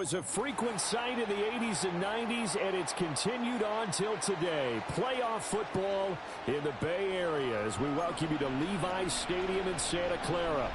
was a frequent sight in the 80s and 90s, and it's continued on till today. Playoff football in the Bay Area as we welcome you to Levi's Stadium in Santa Clara.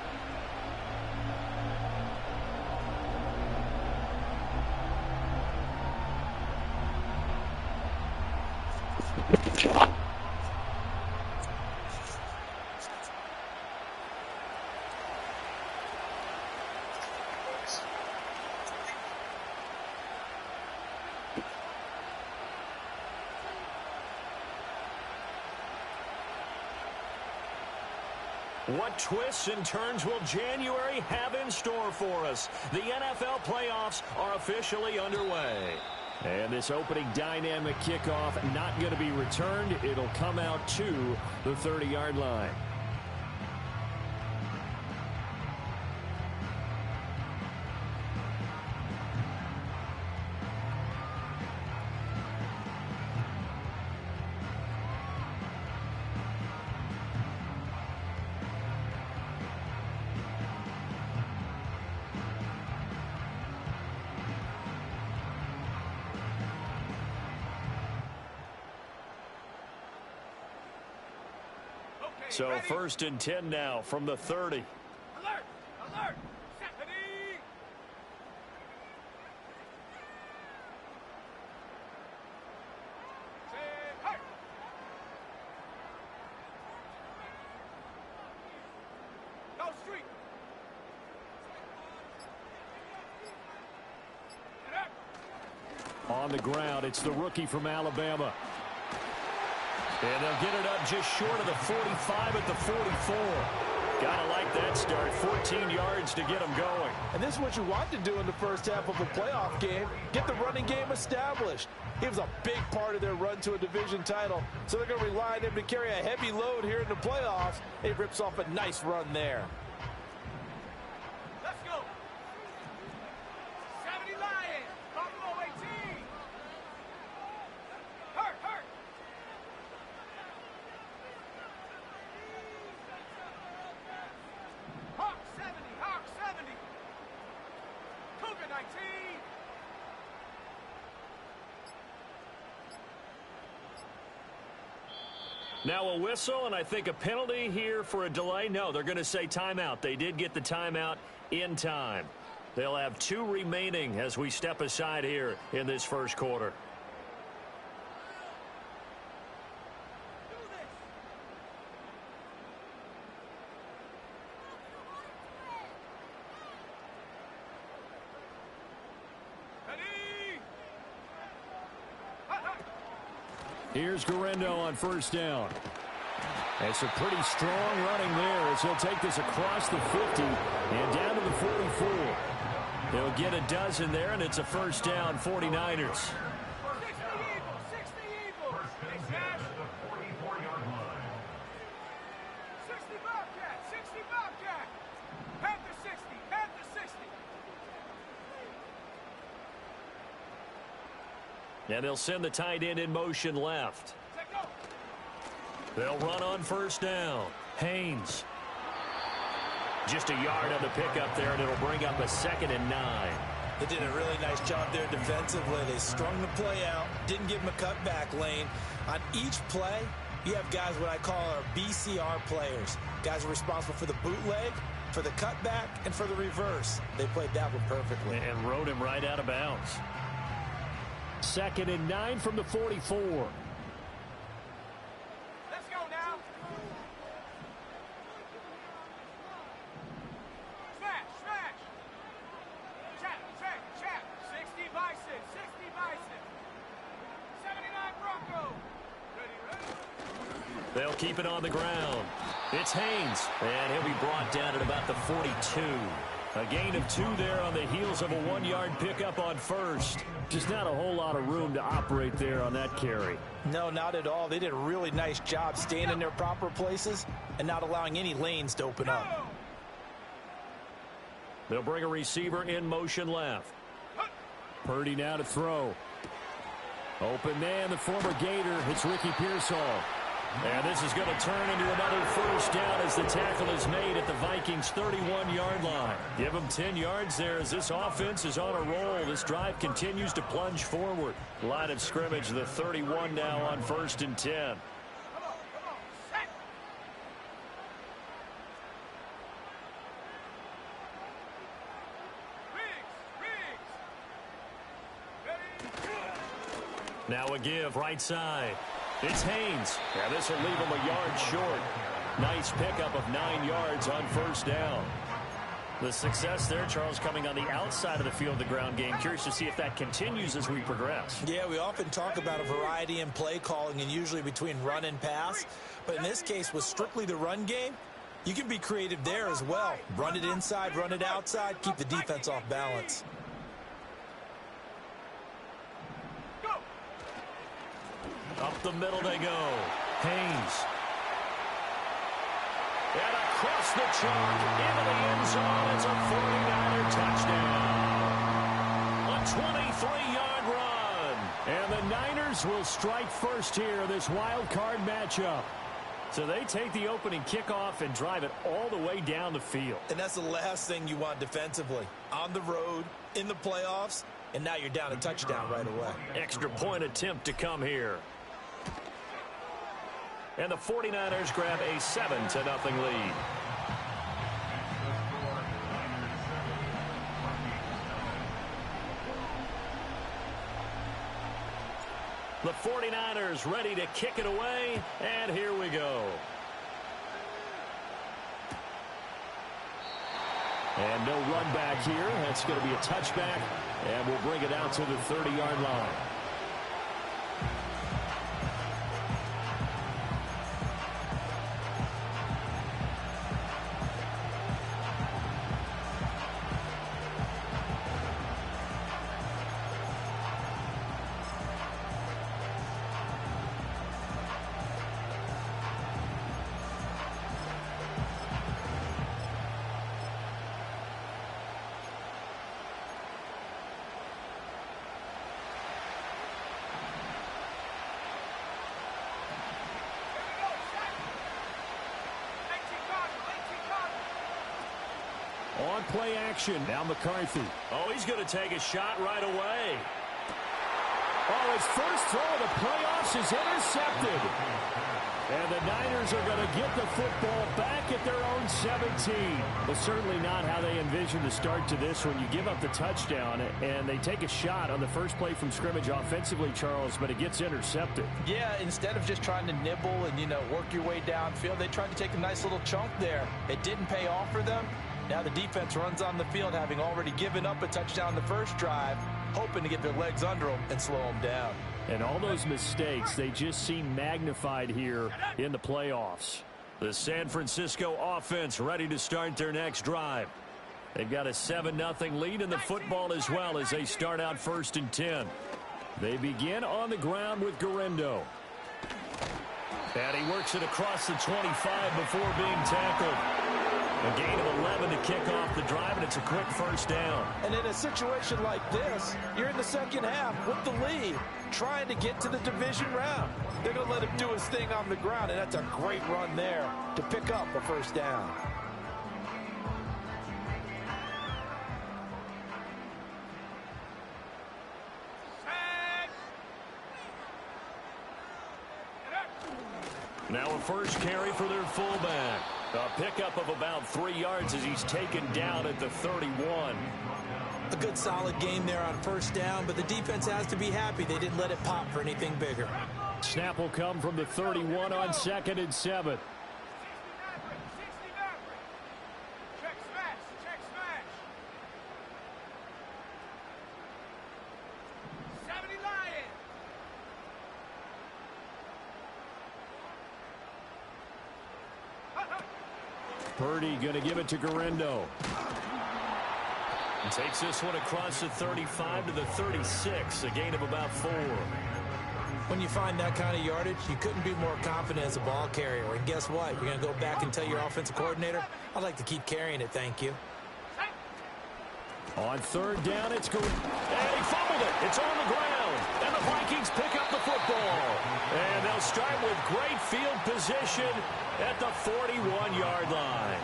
What twists and turns will January have in store for us? The NFL playoffs are officially underway. And this opening dynamic kickoff not going to be returned. It'll come out to the 30-yard line. So ready. 1st and 10 now from the 30. Alert! Alert! Stephanie! Hey! Go street! On the ground, it's the rookie from Alabama. And they'll get it up just short of the 45 at the 44. Gotta like that start. 14 yards to get them going. And this is what you want to do in the first half of a playoff game. Get the running game established. He was a big part of their run to a division title. So they're going to rely on him to carry a heavy load here in the playoffs. He rips off a nice run there. Let's go. 70 Lions. Buffalo 18. Hurt. Hawk 70. Cougar 19. Now a whistle, and I think a penalty here for a delay. No, they're going to say timeout. They did get the timeout in time. They'll have 2 remaining as we step aside here in this first quarter. Here's Guerrero on 1st down. It's a pretty strong running there as he'll take this across the 50 and down to the 44. He'll get a dozen there, and it's a 1st down, 49ers. 60 Eagles. 60 Bobcat. Panther 60. And they'll send the tight end in motion left. They'll run on 1st down. Haynes. Just a yard on the pickup there, and it'll bring up a 2nd and 9. They did a really nice job there defensively. They strung the play out, didn't give him a cutback lane. On each play, you have guys what I call our BCR players. Guys are responsible for the bootleg, for the cutback, and for the reverse. They played that one perfectly. And rode him right out of bounds. 2nd and 9 from the 44. Let's go now. Smash. Chap. 60 Bison. 79 Bronco. Ready. They'll keep it on the ground. It's Haynes, and he'll be brought down at about the 42. A gain of 2 there on the heels of a 1-yard pickup on 1st. Just not a whole lot of room to operate there on that carry. No, not at all. They did a really nice job staying in their proper places and not allowing any lanes to open up. They'll bring a receiver in motion left. Purdy now to throw. Open man, the former Gator. It's Ricky Pearsall. And this is going to turn into another first down as the tackle is made at the Vikings' 31-yard line. Give them 10 yards there as this offense is on a roll. This drive continues to plunge forward. Line of scrimmage, the 31 now on 1st and 10. Now a give right side. It's Haynes. Yeah, this will leave him a yard short. Nice pickup of 9 yards on first down. The success there, Charles, coming on the outside of the field, the ground game. Curious to see if that continues as we progress. Yeah, we often talk about a variety in play calling and usually between run and pass. But in this case, with strictly the run game, you can be creative there as well. Run it inside, run it outside, keep the defense off balance. Up the middle they go. Haynes. And across the chalk into the end zone. It's a 49er touchdown. A 23-yard run. And the Niners will strike first here, this wild card matchup. So they take the opening kickoff and drive it all the way down the field. And that's the last thing you want defensively. On the road, in the playoffs, and now you're down a touchdown right away. Extra point attempt to come here. And the 49ers grab a 7-0 lead. The 49ers ready to kick it away, and here we go. And no run back here. That's going to be a touchback, and we'll bring it out to the 30-yard line. On play action. Now McCarthy. Oh, he's going to take a shot right away. Oh, his first throw of the playoffs is intercepted. And the Niners are going to get the football back at their own 17. But certainly not how they envisioned the start to this when you give up the touchdown and they take a shot on the first play from scrimmage offensively, Charles, but it gets intercepted. Yeah, instead of just trying to nibble and, work your way downfield, they tried to take a nice little chunk there. It didn't pay off for them. Now the defense runs on the field, having already given up a touchdown the first drive, hoping to get their legs under them and slow them down. And all those mistakes, they just seem magnified here in the playoffs. The San Francisco offense ready to start their next drive. They've got a 7-0 lead in the football as well as they start out 1st and 10. They begin on the ground with Garendo. And he works it across the 25 before being tackled. A gain of 11 to kick off the drive, and it's a quick first down. And in a situation like this, you're in the second half with the lead, trying to get to the division round. They're going to let him do his thing on the ground, and that's a great run there to pick up a first down. Now a first carry for their fullback. A pickup of about 3 yards as he's taken down at the 31. A good solid game there on first down, but the defense has to be happy they didn't let it pop for anything bigger. Snap will come from the 31 on 2nd and 7. Check smash, check smash. 70 Lions. Purdy going to give it to Garendo. And takes this one across the 35 to the 36, a gain of about 4. When you find that kind of yardage, you couldn't be more confident as a ball carrier. And guess what? You're going to go back and tell your offensive coordinator, I'd like to keep carrying it, thank you. On 3rd down, it's going. And he fumbled it. It's on the ground. And the Vikings pick up the football. ball. And they'll start with great field position at the 41-yard line.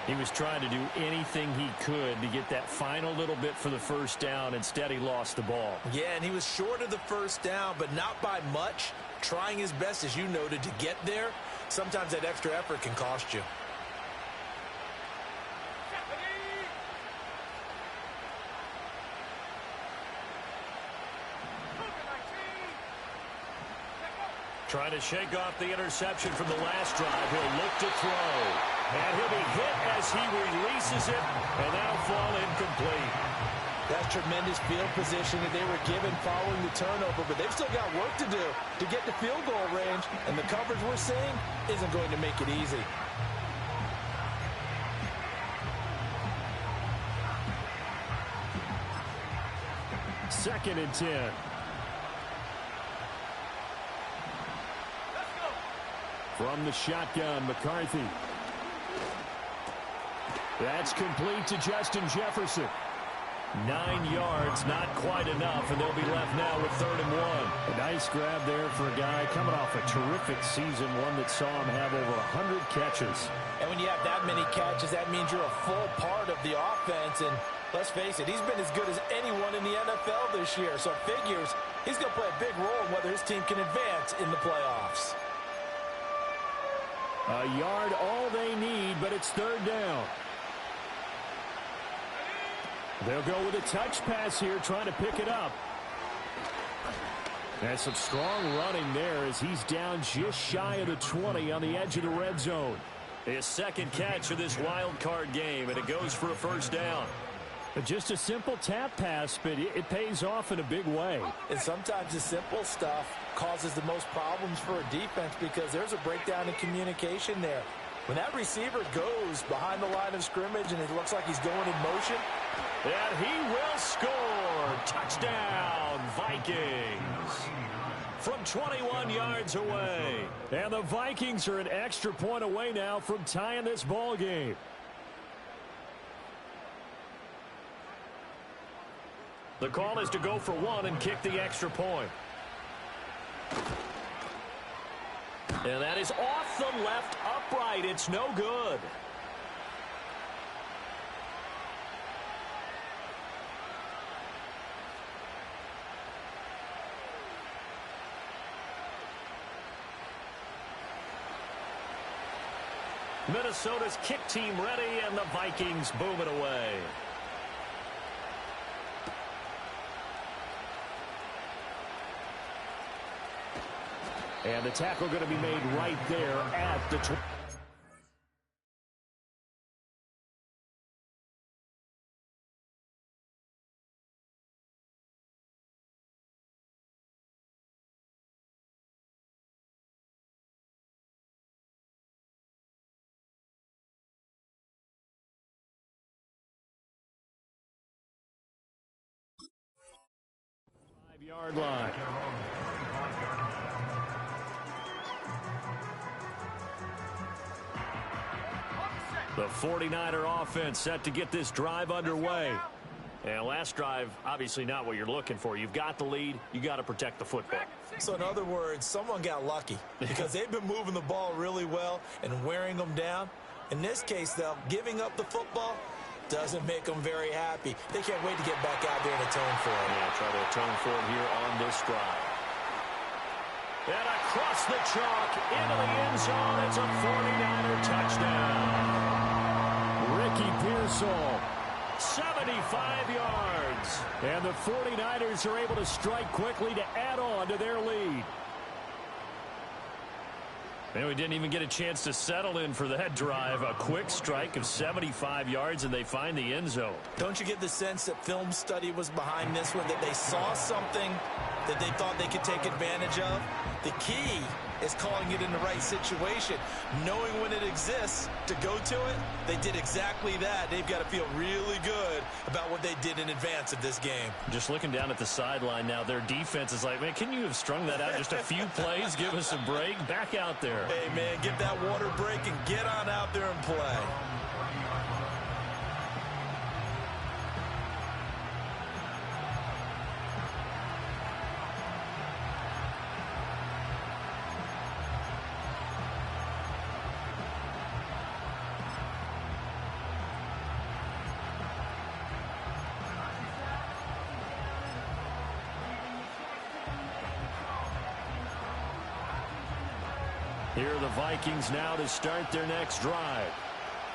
He was trying to do anything he could to get that final little bit for the first down. Instead, he lost the ball. Yeah, and he was short of the first down, but not by much. Trying his best, as you noted, to get there. Sometimes that extra effort can cost you. Trying to shake off the interception from the last drive. He'll look to throw. And he'll be hit as he releases it, and that'll fall incomplete. That's tremendous field position that they were given following the turnover, but they've still got work to do to get to field goal range, and the coverage we're seeing isn't going to make it easy. Second and 10. From the shotgun, McCarthy. That's complete to Justin Jefferson. 9 yards, not quite enough, and they'll be left now with 3rd and 1. A nice grab there for a guy coming off a terrific season, one that saw him have over 100 catches. And when you have that many catches, that means you're a full part of the offense, and let's face it, he's been as good as anyone in the NFL this year, so it figures he's going to play a big role in whether his team can advance in the playoffs. A yard, all they need, but it's 3rd down. They'll go with a touch pass here, trying to pick it up. And some strong running there as he's down just shy of the 20 on the edge of the red zone. His second catch of this wild card game, and it goes for a first down. Just a simple tap pass, but it pays off in a big way. And sometimes the simple stuff causes the most problems for a defense because there's a breakdown in communication there. When that receiver goes behind the line of scrimmage and it looks like he's going in motion. And he will score. Touchdown, Vikings. From 21 yards away. And the Vikings are an extra point away now from tying this ball game. The call is to go for 1 and kick the extra point. And that is off the left upright. It's no good. Minnesota's kick team ready, and the Vikings boom it away. And the tackle going to be made right there at the 20. Yard line. The 49er offense set to get this drive underway. And last drive, obviously not what you're looking for. You've got the lead. You got to protect the football. So in other words, someone got lucky because they've been moving the ball really well and wearing them down. In this case, though, giving up the football doesn't make them very happy. They can't wait to get back out there and atone for it. Yeah, try to atone for it here on this drive. And across the chalk into the end zone. It's a 49er touchdown. Ricky Pearsall, 75 yards. And the 49ers are able to strike quickly to add on to their lead. And we didn't even get a chance to settle in for that drive. A quick strike of 75 yards, and they find the end zone. Don't you get the sense that film study was behind this one, that they saw something that they thought they could take advantage of? The key is calling it in the right situation, knowing when it exists to go to it. They did exactly that. They've got to feel really good about what they did in advance of this game. Just looking down at the sideline now, their defense is like, man, can you have strung that out just a few plays? Give us a break. Back out there. Hey, man, get that water break and get on out there and play. Here are the Vikings now to start their next drive.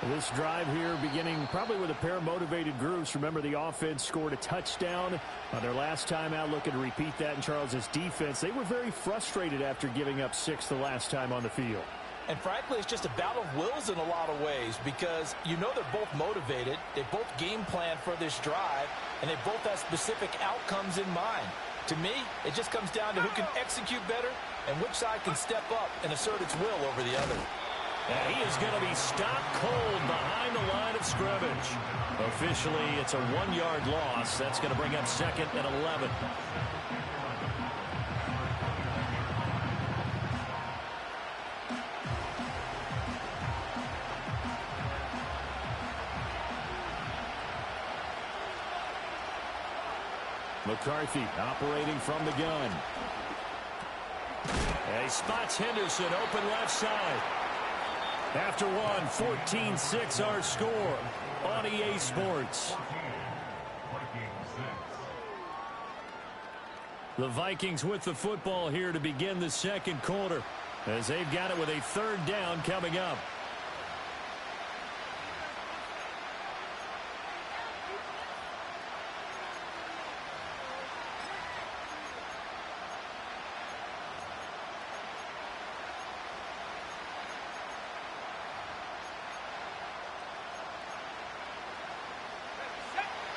This drive here beginning probably with a pair of motivated groups. Remember, the offense scored a touchdown on their last time out, looking to repeat that in Charles' defense. They were very frustrated after giving up 6 the last time on the field. And frankly, it's just a battle of wills in a lot of ways because you know they're both motivated. They both game plan for this drive, and they both have specific outcomes in mind. To me, it just comes down to who can execute better and which side can step up and assert its will over the other. And he is going to be stopped cold behind the line of scrimmage. Officially, it's a 1-yard loss. That's going to bring up 2nd and 11. McCarthy operating from the gun. And he spots Henderson open left side. After one, 14-6 our score on EA Sports. The Vikings with the football here to begin the second quarter as they've got it with a 3rd down coming up.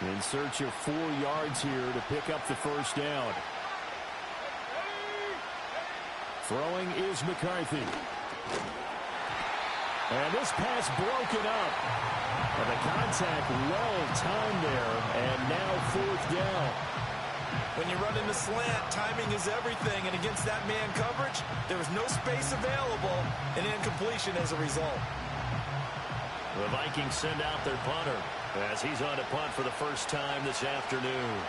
In search of 4 yards here to pick up the 1st down. Throwing is McCarthy. And this pass broken up. And the contact well timed there. And now 4th down. When you run in the slant, timing is everything. And against that man coverage, there was no space available. And incompletion as a result. The Vikings send out their punter as he's on to punt for the first time this afternoon.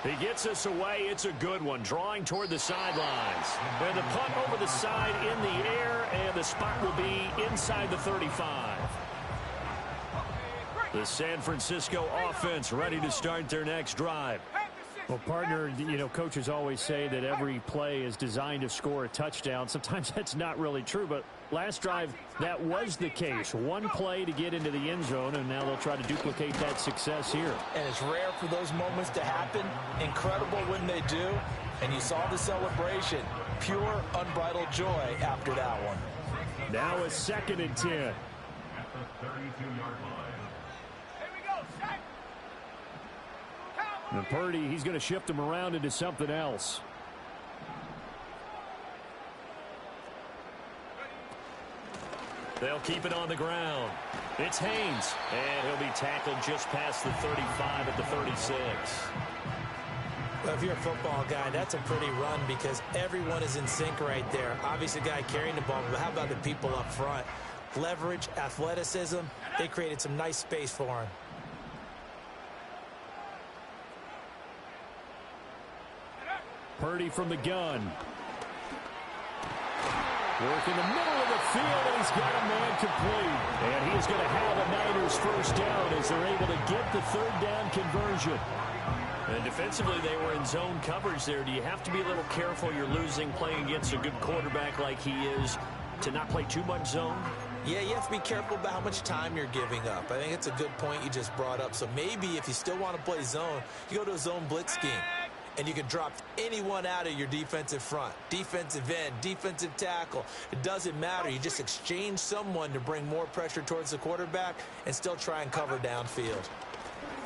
He gets us away. It's a good one. Drawing toward the sidelines. And the punt over the side in the air, and the spot will be inside the 35. The San Francisco offense ready to start their next drive. Well, partner, you know, coaches always say that every play is designed to score a touchdown. Sometimes that's not really true, but last drive, that was the case. One play to get into the end zone, and now they'll try to duplicate that success here. And it's rare for those moments to happen. Incredible when they do. And you saw the celebration. Pure, unbridled joy after that one. Now a 2nd and 10. Here we go, set. And Purdy, he's going to shift him around into something else. They'll keep it on the ground. It's Haynes, and he'll be tackled just past the 35 at the 36. Well, if you're a football guy, that's a pretty run because everyone is in sync right there. Obviously, the guy carrying the ball, but how about the people up front? Leverage, athleticism, they created some nice space for him. Purdy from the gun. Work in the middle of the field, and he's got a man complete. And he is going to have a Niners 1st down as they're able to get the 3rd down conversion. And defensively, they were in zone coverage there. Do you have to be a little careful? You're losing playing against a good quarterback like he is to not play too much zone? Yeah, you have to be careful about how much time you're giving up. I think it's a good point you just brought up. So maybe if you still want to play zone, you go to a zone blitz scheme. And you can drop anyone out of your defensive front. Defensive end, defensive tackle. It doesn't matter. You just exchange someone to bring more pressure towards the quarterback and still try and cover downfield.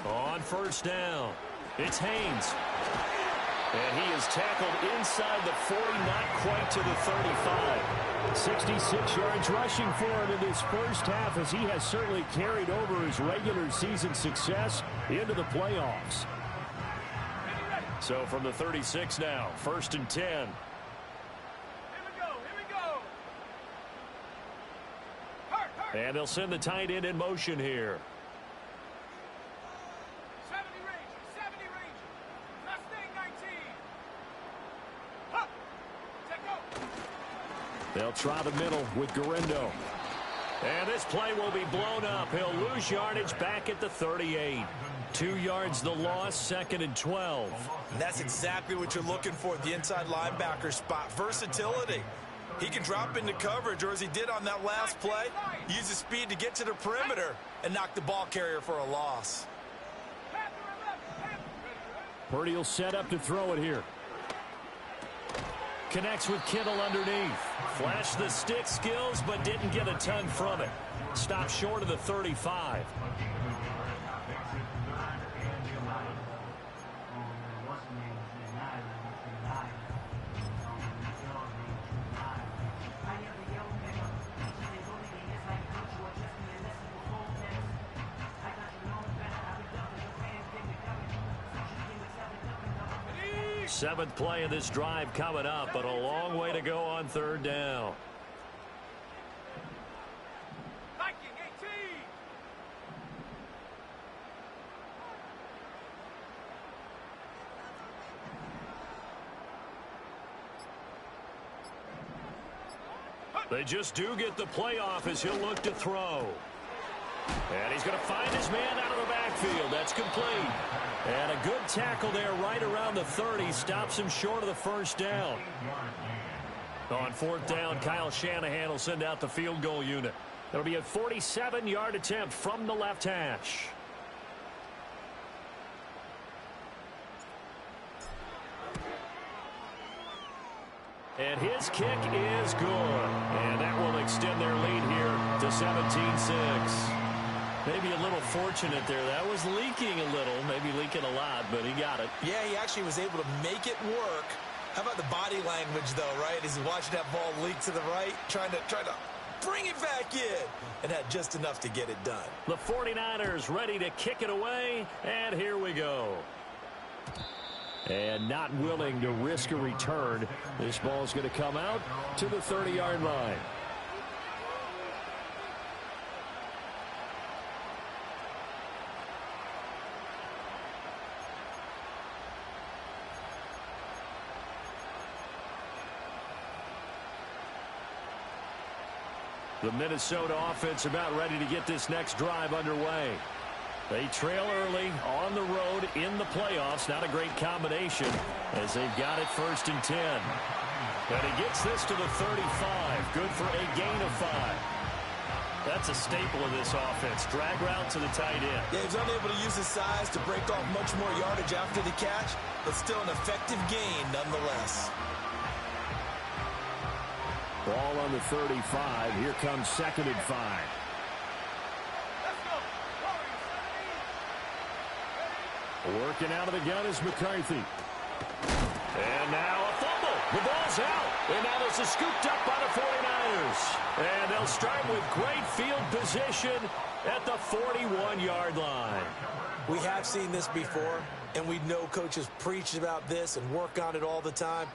On 1st down, it's Haynes. And he is tackled inside the 40, not quite to the 35. 66 yards rushing for him in this first half as he has certainly carried over his regular season success into the playoffs. So from the 36 now, 1st and 10. Here we go, here we go. Hurt. And they'll send the tight end in motion here. 70 range. Mustang 19. Huh. Take go. They'll try the middle with Garendo. And this play will be blown up. He'll lose yardage back at the 38. 2 yards the loss, 2nd and 12. And that's exactly what you're looking for at the inside linebacker spot. Versatility. He can drop into coverage, or as he did on that last play, use his speed to get to the perimeter and knock the ball carrier for a loss. Purdy will set up to throw it here. Connects with Kittle underneath. Flashed the stick skills, but didn't get a ton from it. Stopped short of the 35. Seventh play of this drive coming up, but a long way to go on 3rd down. Viking 18. They just do get the play off as he'll look to throw. And he's going to find his man out of the backfield. That's complete. And a good tackle there right around the 30. Stops him short of the 1st down. On 4th down, Kyle Shanahan will send out the field goal unit. It'll be a 47-yard attempt from the left hash. And his kick is good. And that will extend their lead here to 17-6. Maybe a little fortunate there. That was leaking a little, maybe leaking a lot, but he got it. Yeah, he actually was able to make it work. How about the body language, though, right? As he's watching that ball leak to the right, trying to bring it back in, and had just enough to get it done. The 49ers ready to kick it away, and here we go. And not willing to risk a return. This ball's going to come out to the 30-yard line. The Minnesota offense about ready to get this next drive underway. They trail early on the road in the playoffs. Not a great combination as they've got it 1st and 10. And he gets this to the 35. Good for a gain of 5. That's a staple of this offense. Drag route to the tight end. Yeah, he's unable to use his size to break off much more yardage after the catch, but still an effective gain nonetheless. Ball on the 35. Here comes 2nd and 5. Let's go. Working out of the gun is McCarthy. And now a fumble. The ball's out. And now this is scooped up by the 49ers. And they'll start with great field position at the 41-yard line. We have seen this before, and we know coaches preach about this and work on it all the time.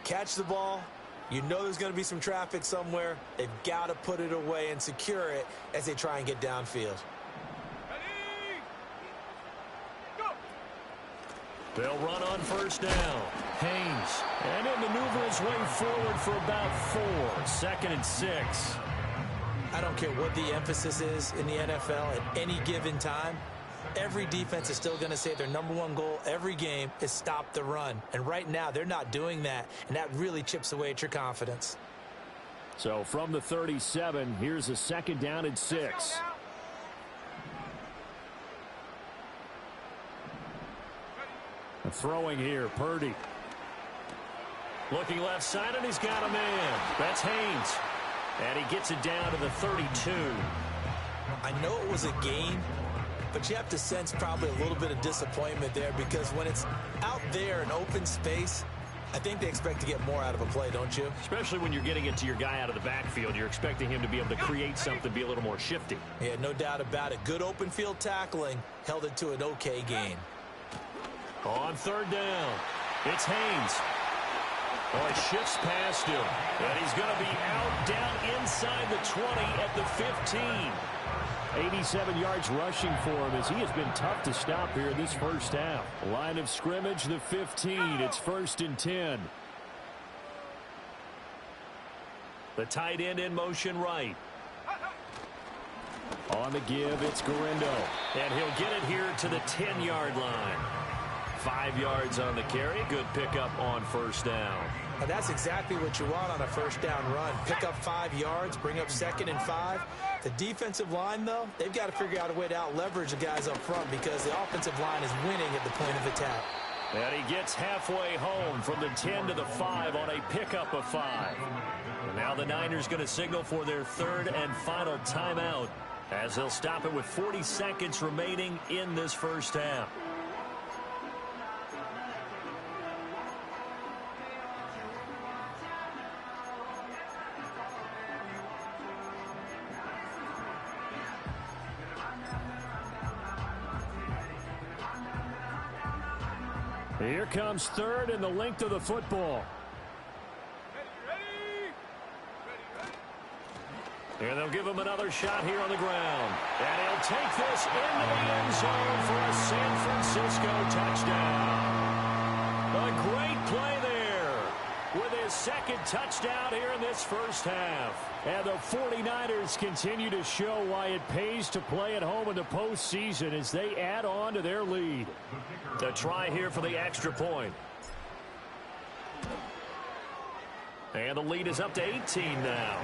Catch the ball. You know there's going to be some traffic somewhere. They've got to put it away and secure it as they try and get downfield. Ready? Go. They'll run on 1st down. Haynes. And he'll maneuver his way forward for about 4. 2nd and 6. I don't care what the emphasis is in the NFL at any given time. Every defense is still going to say their #1 goal every game is stop the run. And right now, they're not doing that, and that really chips away at your confidence. So from the 37, here's a 2nd down and 6. Throwing here, Purdy. Looking left side, and he's got a man. That's Haynes. And he gets it down to the 32. I know it was a gain, but you have to sense probably a little bit of disappointment there because when it's out there in open space, I think they expect to get more out of a play, don't you? Especially when you're getting it to your guy out of the backfield. You're expecting him to be able to create something, be a little more shifty. Yeah, no doubt about it. Good open field tackling held it to an okay gain. On 3rd down, it's Haynes. Oh, he shifts past him. And he's going to be out down inside the 20 at the 15. 87 yards rushing for him as he has been tough to stop here in this 1st half. Line of scrimmage, the 15. It's 1st and 10. The tight end in motion right. On the give, it's Garindo. And he'll get it here to the 10-yard line. 5 yards on the carry. Good pickup on first down. And that's exactly what you want on a first down run. Pick up 5 yards, bring up 2nd and 5. The defensive line, though, they've got to figure out a way to out-leverage the guys up front because the offensive line is winning at the point of attack. And he gets halfway home from the 10 to the 5 on a pickup of 5. And now the Niners going to signal for their 3rd and final timeout as they'll stop it with 40 seconds remaining in this first half. Here comes 3rd and the length of the football. And they'll give him another shot here on the ground. And he'll take this into the end zone for a San Francisco touchdown. A great play there with his 2nd touchdown here in this first half. And the 49ers continue to show why it pays to play at home in the postseason as they add on to their lead. The try here for the extra point. And the lead is up to 18 now.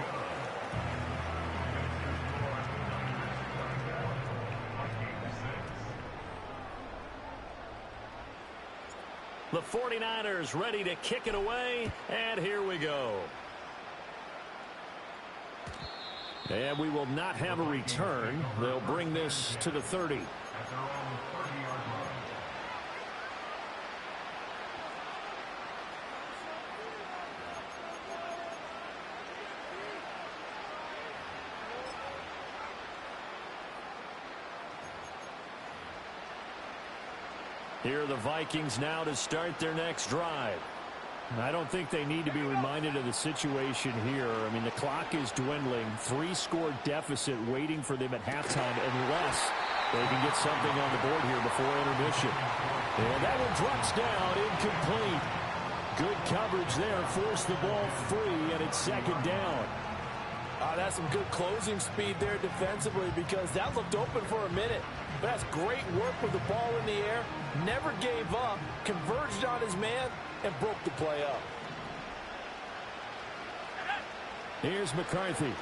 The 49ers ready to kick it away, and here we go. And we will not have a return. They'll bring this to the 30. Here are the Vikings now to start their next drive. I don't think they need to be reminded of the situation here. I mean, the clock is dwindling. 3-score deficit waiting for them at halftime unless they can get something on the board here before intermission. And that one drops down, incomplete. Good coverage there, forced the ball free, and it's 2nd down. That's some good closing speed there defensively because that looked open for a minute. But that's great work with the ball in the air. Never gave up, converged on his man, and broke the play up. Here's McCarthy.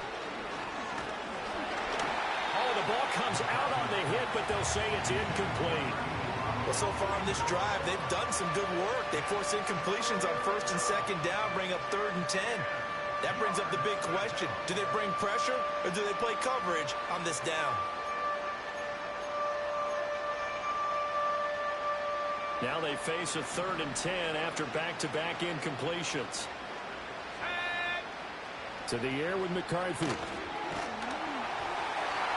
Oh, the ball comes out on the hit, but they'll say it's incomplete. Well, so far on this drive, they've done some good work. They force incompletions on 1st and 2nd down, bring up 3rd and 10. That brings up the big question. Do they bring pressure or do they play coverage on this down? Now they face a 3rd and 10 after back-to-back incompletions. To the air with McCarthy.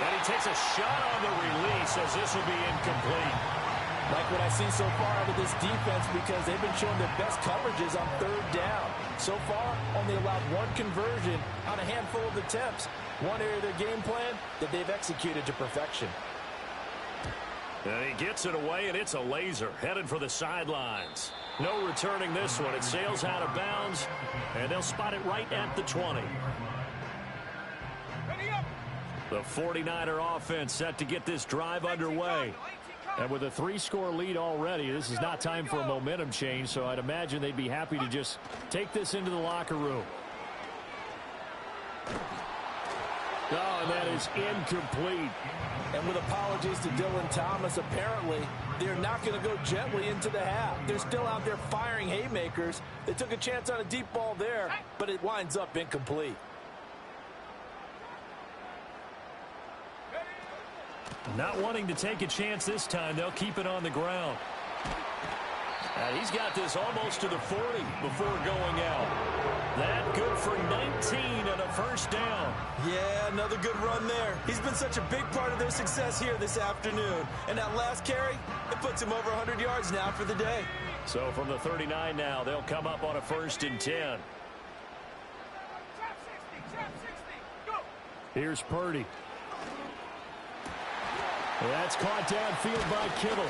And he takes a shot on the release as this will be incomplete. Like what I see so far out of this defense because they've been showing their best coverages on 3rd down. So far, only allowed 1 conversion on a handful of attempts. One area of their game plan that they've executed to perfection. And he gets it away, and it's a laser headed for the sidelines. No returning this one. It sails out of bounds, and they'll spot it right at the 20. The 49er offense set to get this drive underway. And with a 3-score lead already, this is not time for a momentum change, so I'd imagine they'd be happy to just take this into the locker room. Oh, and that is incomplete. And with apologies to Dylan Thomas, apparently they're not going to go gently into the half. They're still out there firing haymakers. They took a chance on a deep ball there, but it winds up incomplete. Not wanting to take a chance this time, they'll keep it on the ground. And he's got this almost to the 40 before going out. That good for 19 and a first down. Yeah, another good run there. He's been such a big part of their success here this afternoon. And that last carry, it puts him over 100 yards now for the day. So from the 39 now, they'll come up on a 1st and 10. Here's Purdy. That's caught downfield by Kittle.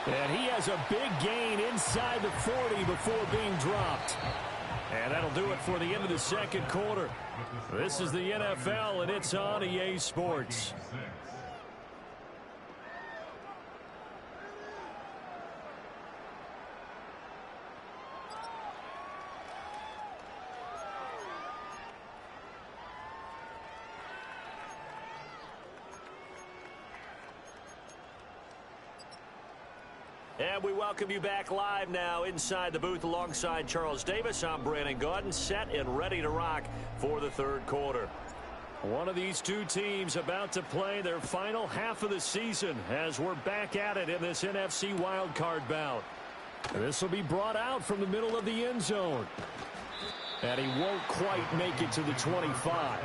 And he has a big gain inside the 40 before being dropped. And that'll do it for the end of the second quarter. This is the NFL, and it's on EA Sports. And we welcome you back live now inside the booth alongside Charles Davis. I'm Brandon Gaudin, set and ready to rock for the third quarter. One of these two teams about to play their final half of the season as we're back at it in this NFC wildcard bout. This will be brought out from the middle of the end zone. And he won't quite make it to the 25.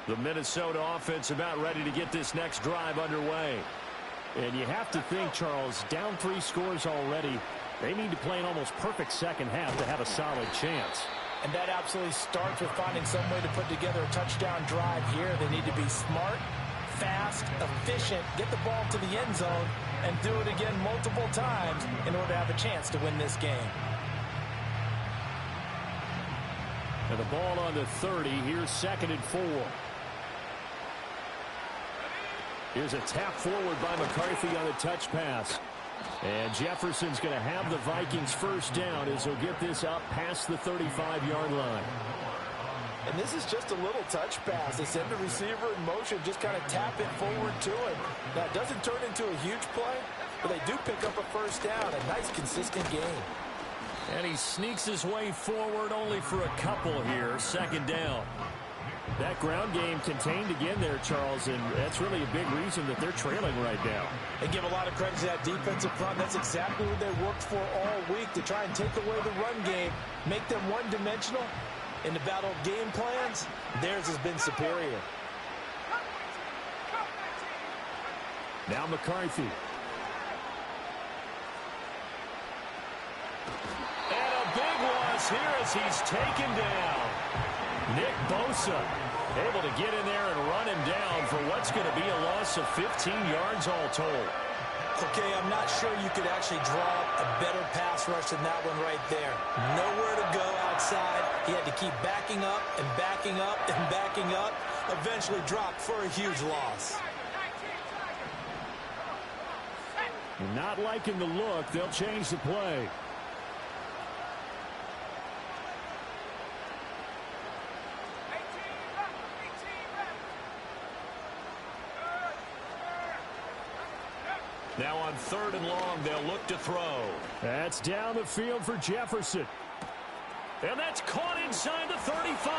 The Minnesota offense about ready to get this next drive underway. And you have to think, Charles, down 3 scores already. They need to play an almost perfect second half to have a solid chance. And that absolutely starts with finding some way to put together a touchdown drive here. They need to be smart, fast, efficient, get the ball to the end zone, and do it again multiple times in order to have a chance to win this game. And the ball on the 30. Here's 2nd and 4. Here's a tap forward by McCarthy on the touch pass. And Jefferson's going to have the Vikings first down as he'll get this up past the 35-yard line. And this is just a little touch pass. They send the receiver in motion, just kind of tap it forward to him. Now, it doesn't turn into a huge play, but they do pick up a first down. A nice, consistent game. And he sneaks his way forward only for a couple here. 2nd down. That ground game contained again there, Charles, and that's really a big reason that they're trailing right now. They give a lot of credit to that defensive front. That's exactly what they worked for all week, to try and take away the run game, make them one-dimensional. In the battle of game plans, theirs has been superior. Now McCarthy. And a big loss here as he's taken down. Nick Bosa able to get in there and run him down for what's going to be a loss of 15 yards all told. Okay, I'm not sure you could actually draw a better pass rush than that one right there. Nowhere to go outside. He had to keep backing up and backing up and backing up. Eventually dropped for a huge loss. Not liking the look. They'll change the play. Now on 3rd and long, they'll look to throw. That's down the field for Jefferson. And that's caught inside the 35.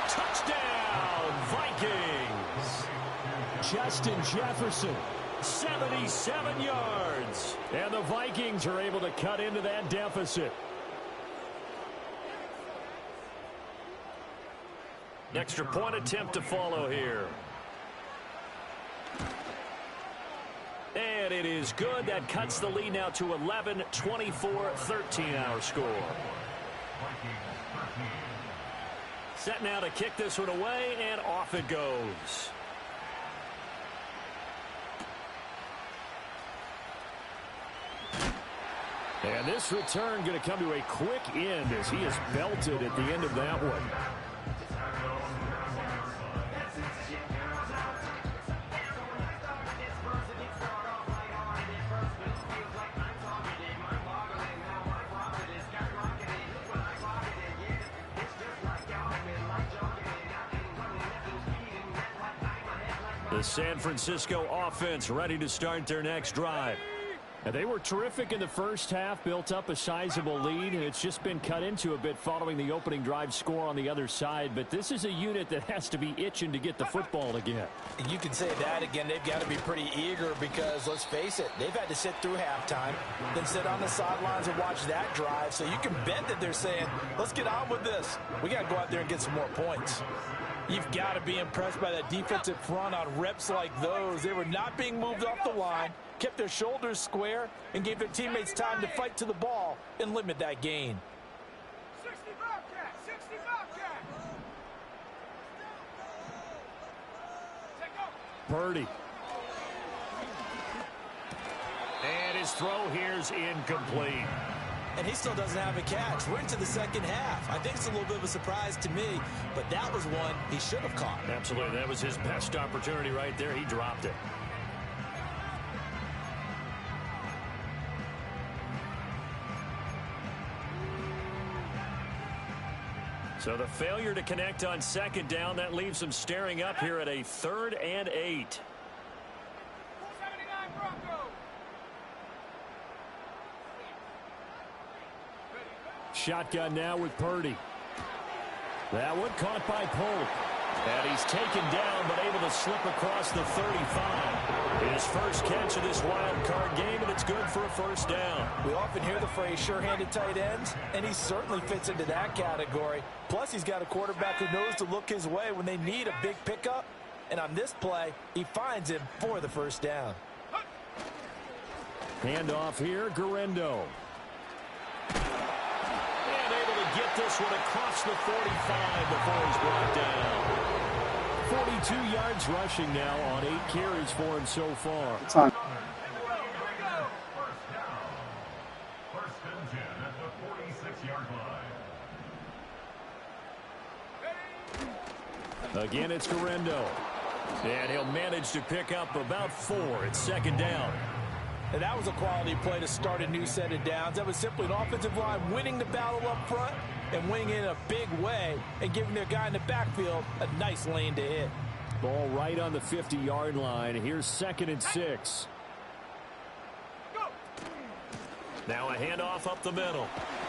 Touchdown, Vikings. Justin Jefferson. 77 yards. And the Vikings are able to cut into that deficit. Extra point attempt to follow here. And it is good. That cuts the lead now to 11, 24, 13 our score. Set now to kick this one away, and off it goes. And this return going to come to a quick end as he is belted at the end of that one. The San Francisco offense ready to start their next drive. And they were terrific in the first half, built up a sizable lead, and it's just been cut into a bit following the opening drive score on the other side. But this is a unit that has to be itching to get the football again. You can say that again. They've got to be pretty eager because, let's face it, they've had to sit through halftime, then sit on the sidelines and watch that drive. So you can bet that they're saying, let's get on with this. We got to go out there and get some more points. You've got to be impressed by that defensive front on reps like those. They were not being moved off the line, kept their shoulders square, and gave their teammates time to fight to the ball and limit that gain. Purdy. And his throw here's incomplete. And he still doesn't have a catch. We're into the second half. I think it's a little bit of a surprise to me, but that was one he should have caught. Absolutely. That was his best opportunity right there. He dropped it. So the failure to connect on second down, that leaves him staring up here at a 3rd and 8. 79 Broncos. Shotgun now with Purdy. That one caught by Polk. And he's taken down, but able to slip across the 35. His first catch of this wild card game, and it's good for a first down. We often hear the phrase sure-handed tight ends, and he certainly fits into that category. Plus, he's got a quarterback who knows to look his way when they need a big pickup. And on this play, he finds him for the first down. Handoff here, Garendo. And able to get this one across the 45 before he's brought down. 42 yards rushing now on 8 carries for him so far. It's on. First and 10 at the 46-yard line. Again, it's Garendo. And he'll manage to pick up about 4. It's second down. And that was a quality play to start a new set of downs. That was simply an offensive line winning the battle up front and winning in a big way and giving their guy in the backfield a nice lane to hit. Ball right on the 50-yard line. Here's 2nd and 6. Now a handoff up the middle.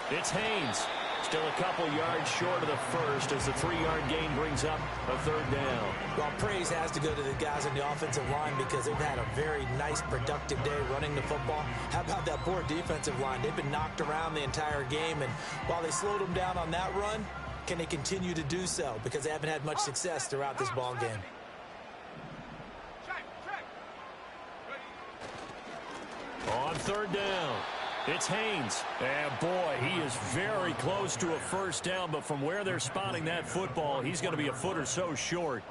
It's Haynes. Still a couple yards short of the first as the 3-yard gain brings up a 3rd down. Well, praise has to go to the guys on the offensive line because they've had a very nice, productive day running the football. How about that poor defensive line? They've been knocked around the entire game, and while they slowed them down on that run, can they continue to do so? Because they haven't had much success throughout this ball game. On 3rd down, it's Haynes. And boy, he is very close to a first down, but from where they're spotting that football, he's going to be a foot or so short.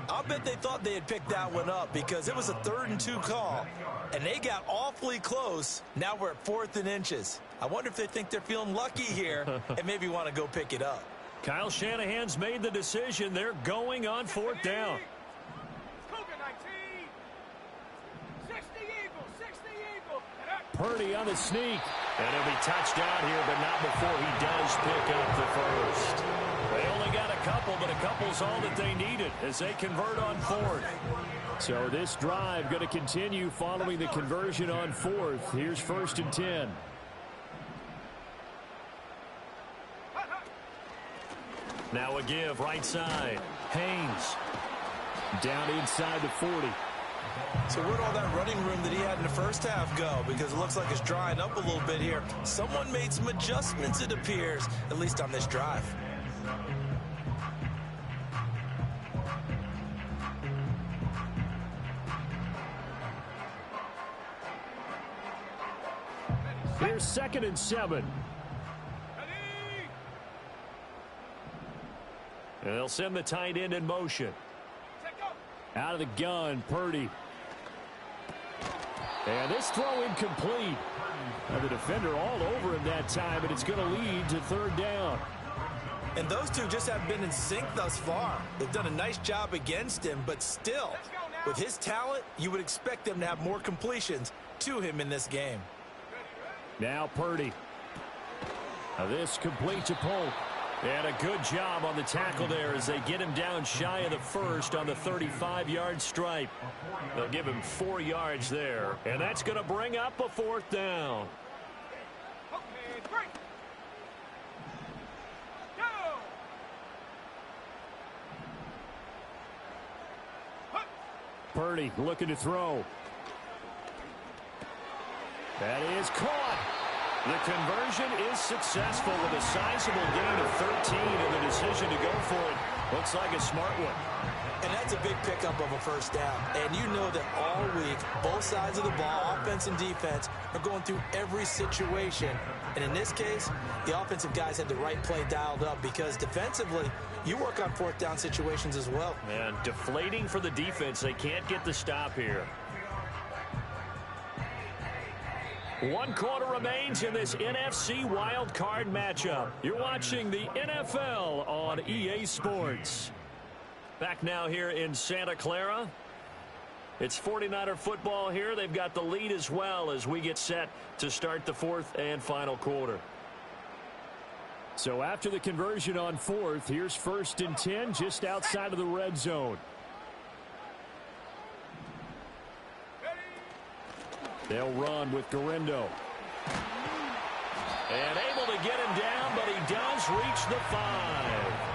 I'll bet they thought they had picked that one up because it was a 3rd and 2 call, and they got awfully close. Now we're at 4th and inches. I wonder if they think they're feeling lucky here and maybe want to go pick it up. Kyle Shanahan's made the decision. They're going on 4th down. Purdy on the sneak. And he'll be touched down here, but not before he does pick up the first. They only got a couple, but a couple's all that they needed as they convert on 4th. So this drive going to continue following the conversion on 4th. Here's 1st and 10. Now a give right side. Haynes down inside the 40. So where'd all that running room that he had in the first half go? Because it looks like it's drying up a little bit here. Someone made some adjustments, it appears, at least on this drive. Here's 2nd and 7. And they'll send the tight end in motion. Out of the gun, Purdy. And this throw incomplete. The defender all over him that time, and it's going to lead to 3rd down. And those two just haven't been in sync thus far. They've done a nice job against him, but still, with his talent, you would expect them to have more completions to him in this game. Now Purdy. Now this complete to Polk. And a good job on the tackle there as they get him down shy of the first on the 35-yard stripe. They'll give him 4 yards there. And that's going to bring up a 4th down. Purdy looking to throw. That is caught. The conversion is successful with a sizable gain of 13 and the decision to go for it Looks like a smart one. And that's a big pickup of a first down. And you know that all week, both sides of the ball, offense and defense, are going through every situation. And in this case, the offensive guys had the right play dialed up because defensively, you work on fourth down situations as well. And deflating for the defense. They can't get the stop here. 1 quarter remains in this NFC Wildcard matchup. You're watching the NFL on EA Sports. Back now here in Santa Clara. It's 49er football here. They've got the lead as well as we get set to start the fourth and final quarter. So after the conversion on fourth, here's 1st and 10 just outside of the red zone. They'll run with Garindo. And able to get him down, but he does reach the 5.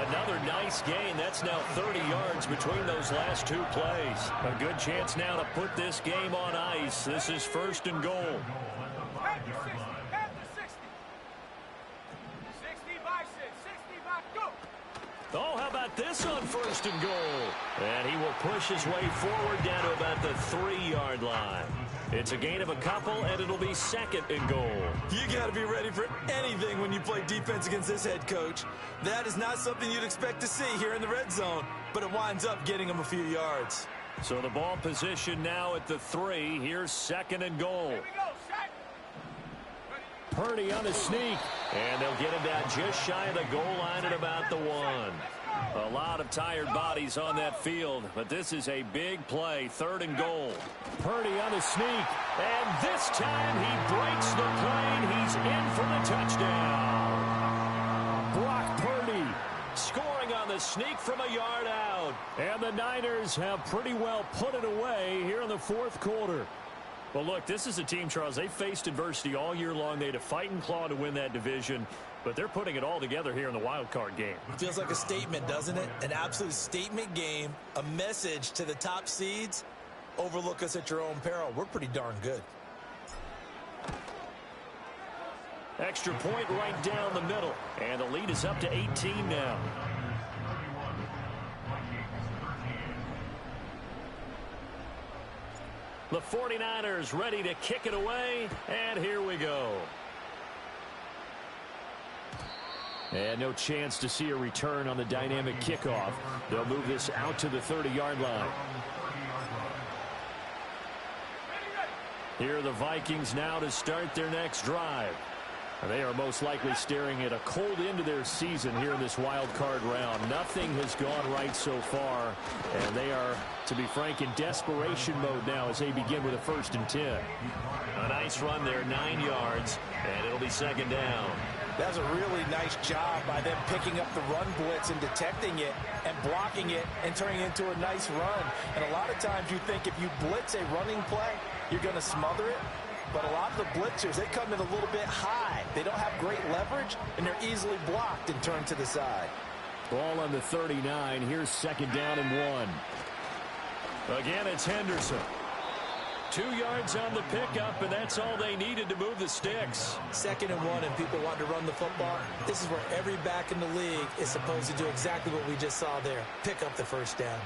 Another nice gain. That's now 30 yards between those last 2 plays. A good chance now to put this game on ice. This is 1st and goal. Head to 60. Head to 60. 60 by 6. 60 by go. Oh, how about this on 1st and goal? And he will push his way forward down to about the 3-yard line. It's a gain of a couple, and it'll be 2nd and goal. You got to be ready for anything when you play defense against this head coach. That is not something you'd expect to see here in the red zone, but it winds up getting him a few yards. So the ball position now at the 3. Here's 2nd and goal. Here we go. Set. Purdy on the sneak. And they'll get him down just shy of the goal line at about the 1. A lot of tired bodies on that field, but this is a big play. 3rd and goal. Purdy on the sneak. And this time he breaks the plane. He's in for the touchdown. Brock Purdy Scoring on the sneak from a yard out. and the Niners have pretty well put it away here in the 4th quarter. Well, look, this is a team, Charles. They faced adversity all year long. They had to fight and claw to win that division, but they're putting it all together here in the wild card game. Feels like a statement, doesn't it? An absolute statement game, a message to the top seeds. Overlook us at your own peril. We're pretty darn good. Extra point right down the middle, and the lead is up to 18 now. The 49ers ready to kick it away, and here we go. And no chance to see a return on the dynamic kickoff. They'll move this out to the 30-yard line. Here are the Vikings now to start their next drive. They are most likely staring at a cold end to their season here in this wild card round. Nothing has gone right so far, and they are, to be frank, in desperation mode now as they begin with a 1st and 10. A nice run there, 9 yards, and it'll be 2nd down. That's a really nice job by them picking up the run blitz and detecting it and blocking it and turning it into a nice run. And a lot of times you think if you blitz a running play, you're going to smother it. But a lot of the blitzers, they come in a little bit high. They don't have great leverage, and they're easily blocked and turned to the side. Ball on the 39. Here's 2nd down and 1. Again, it's Henderson. 2 yards on the pickup, and that's all they needed to move the sticks. 2nd and 1, and people want to run the football. This is where every back in the league is supposed to do exactly what we just saw there. Pick up the 1st down.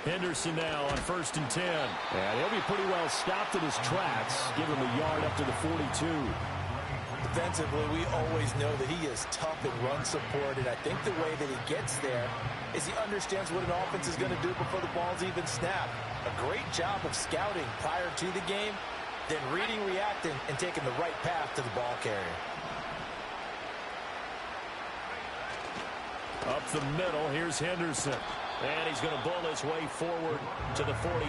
Henderson now on 1st and 10. And he'll be pretty well stopped in his tracks. Give him a yard up to the 42. Defensively, we always know that he is tough in run support, and I think the way that he gets there is he understands what an offense is going to do before the ball's even snapped. A great job of scouting prior to the game, then reading, reacting, and taking the right path to the ball carrier. Up the middle, here's Henderson. And he's going to bull his way forward to the 48.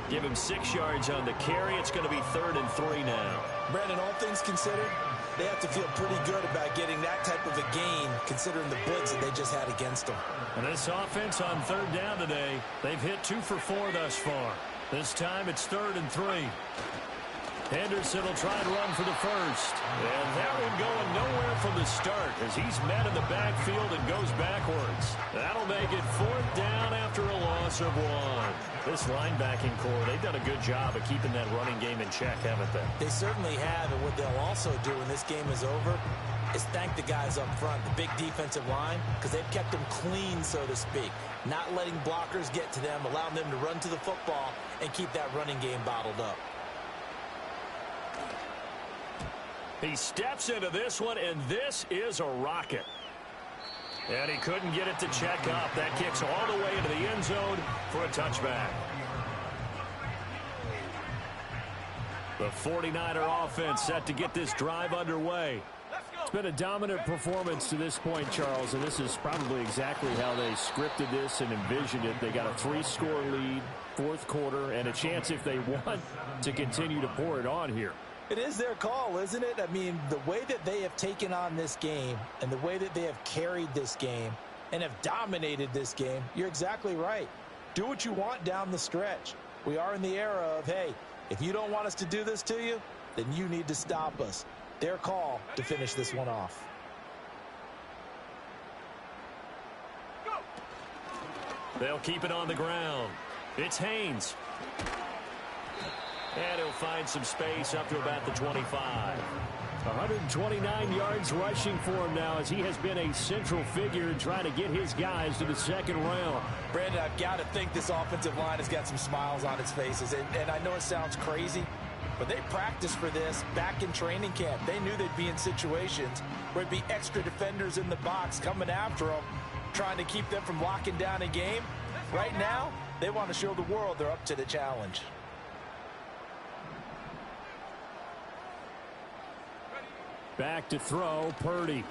Give him 6 yards on the carry. It's going to be 3rd and 3 now. Brandon, all things considered, they have to feel pretty good about getting that type of a gain, considering the blitz that they just had against them. And this offense on 3rd down today, they've hit 2 for 4 thus far. This time it's 3rd and 3. Henderson will try and run for the 1st. And that one going nowhere from the start as he's met in the backfield and goes backwards. That'll make it 4th down after a loss of 1. This linebacking core, they've done a good job of keeping that running game in check, haven't they? They certainly have, and what they'll also do when this game is over is thank the guys up front, the big defensive line, because they've kept them clean, so to speak. Not letting blockers get to them, allowing them to run to the football and keep that running game bottled up. He steps into this one, and this is a rocket. And he couldn't get it to check up. That kicks all the way into the end zone for a touchback. The 49er offense set to get this drive underway. It's been a dominant performance to this point, Charles, and this is probably exactly how they scripted this and envisioned it. They got a 3-score lead, fourth quarter, and a chance if they want to continue to pour it on here. It is their call, isn't it? I mean, the way that they have taken on this game and the way that they have carried this game and have dominated this game, you're exactly right. Do what you want down the stretch. We are in the era of, hey, if you don't want us to do this to you, then you need to stop us. Their call to finish this one off. They'll keep it on the ground. It's Haynes. And he'll find some space up to about the 25. 129 yards rushing for him now as he has been a central figure in trying to get his guys to the second round. Brandon, I've got to think this offensive line has got some smiles on its faces. And I know it sounds crazy, but they practiced for this back in training camp. They knew they'd be in situations where it'd be extra defenders in the box coming after them, trying to keep them from locking down a game. Right now, they want to show the world they're up to the challenge. Back to throw, Purdy.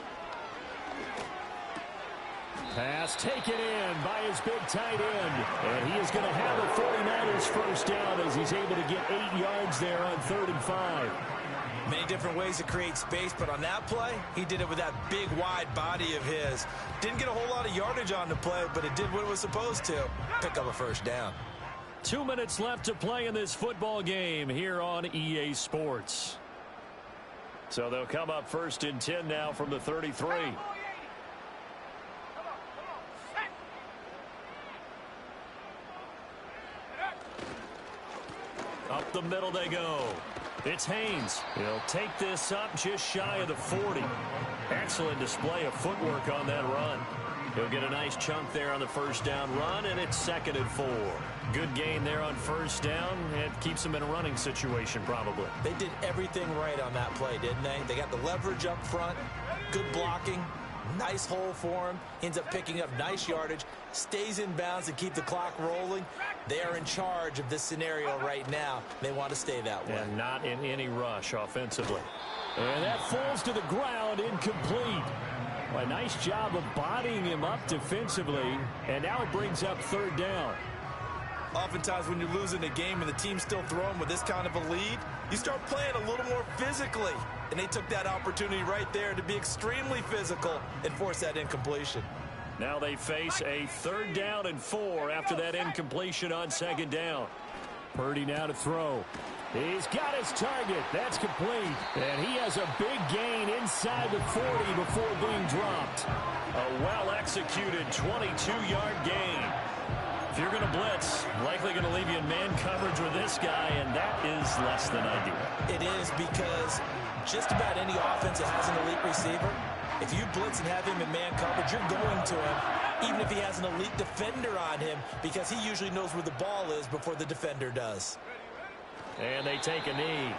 Pass taken in by his big tight end. And he is going to have a 49ers first down as he's able to get 8 yards there on 3rd and 5. Many different ways to create space, but on that play, he did it with that big, wide body of his. Didn't get a whole lot of yardage on the play, but it did what it was supposed to. Pick up a first down. 2 minutes left to play in this football game here on EA Sports. So they'll come up 1st and 10 now from the 33. Up the middle they go. It's Haynes. He'll take this up just shy of the 40. Excellent display of footwork on that run. He'll get a nice chunk there on the first down run, and it's 2nd and 4. Good gain there on first down. It keeps him in a running situation probably. They did everything right on that play, didn't they? They got the leverage up front, good blocking, nice hole for him. Ends up picking up nice yardage, stays in bounds to keep the clock rolling. They are in charge of this scenario right now. They want to stay that way. And not in any rush offensively. And that falls to the ground, incomplete. Well, a nice job of bodying him up defensively, and now it brings up 3rd down. Oftentimes when you're losing a game and the team's still throwing with this kind of a lead, you start playing a little more physically. And they took that opportunity right there to be extremely physical and force that incompletion. Now they face a 3rd down and 4 after that incompletion on 2nd down. Purdy now to throw. He's got his target. That's complete. And he has a big gain inside the 40 before being dropped. A well-executed 22-yard gain. If you're going to blitz, likely going to leave you in man coverage with this guy, and that is less than ideal. It is, because just about any offense that has an elite receiver, if you blitz and have him in man coverage, you're going to him, even if he has an elite defender on him, because he usually knows where the ball is before the defender does. And they take a knee.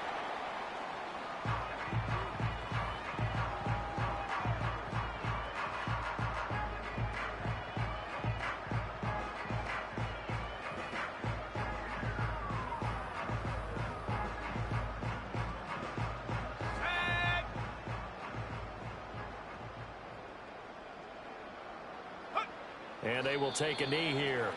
And they will take a knee here.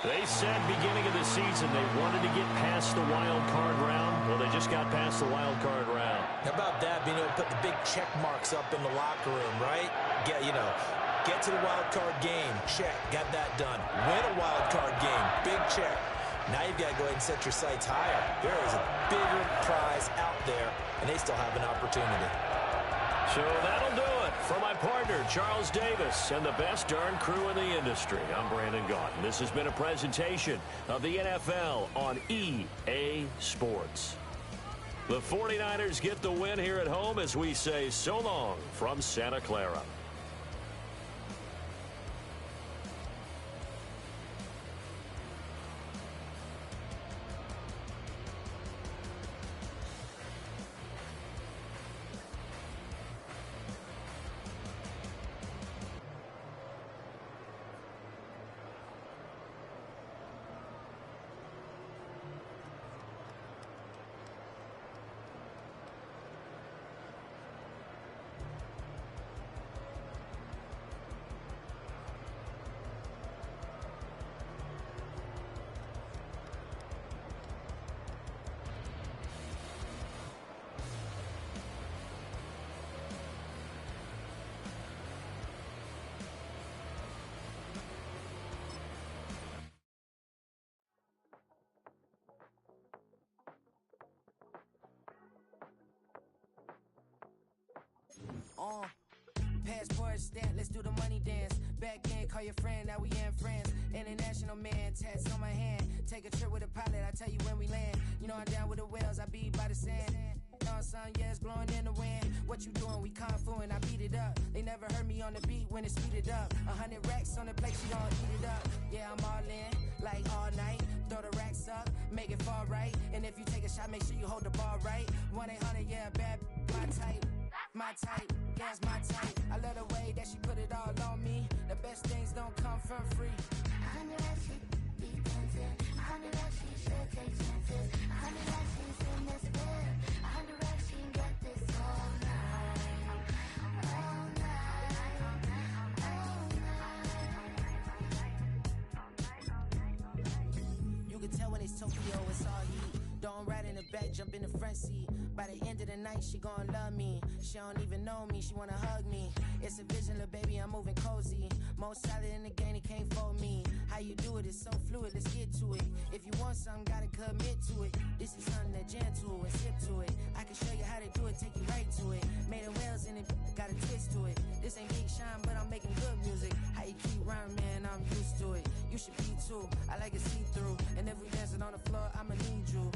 They said beginning of the season they wanted to get past the wild card round. Well, they just got past the wild card round. How about that, being able to put the big check marks up in the locker room, right? Get to the wild card game. Check. Got that done. Win a wild card game. Big check. Now you've got to go ahead and set your sights higher. There is a bigger prize out there, and they still have an opportunity. So that'll do it For my partner, Charles Davis, and the best darn crew in the industry, I'm Brandon Gaudin. This has been a presentation of the NFL on EA Sports. The 49ers get the win here at home as we say so long from Santa Clara. Passport stamp, let's do the money dance. Back in, call your friend, now we in France. International man, tats on my hand. Take a trip with a pilot, I tell you when we land. You know I'm down with the whales, I be by the sand. Sun, yeah, it's blowing in the wind. What you doing? We kung fu and I beat it up. They never heard me on the beat when it's speeded up. 100 racks on the plate, she gon' eat it up. Yeah, I'm all in, like all night. Throw the racks up, make it fall right. And if you take a shot, make sure you hold the ball right. 1-800, yeah, bad, my type. My type, yeah, it's my type. I love the way that she put it all on me. The best things don't come from free. 100 racks, she be dancing. 100 racks, she should take chances. 100 racks, she's in this bed. 100 racks, she got this all night. All night. All night. You can tell when it's Tokyo, it's all heat. Don't ride in the back, jump in the front seat. By the end of the night, she gon' love me. She don't even know me, she wanna hug me. It's a vision, little baby, I'm moving cozy. Most solid in the game, he can't fold me. How you do it, it's so fluid, let's get to it. If you want something, gotta commit to it. This is something that jam to and sip to it. I can show you how to do it, take you right to it. Made of whales in it, got a twist to it. This ain't Big Shine, but I'm making good music. How you keep rhyming, man, I'm used to it. You should be too, I like it see-through. And if we dancing on the floor, I'ma need you.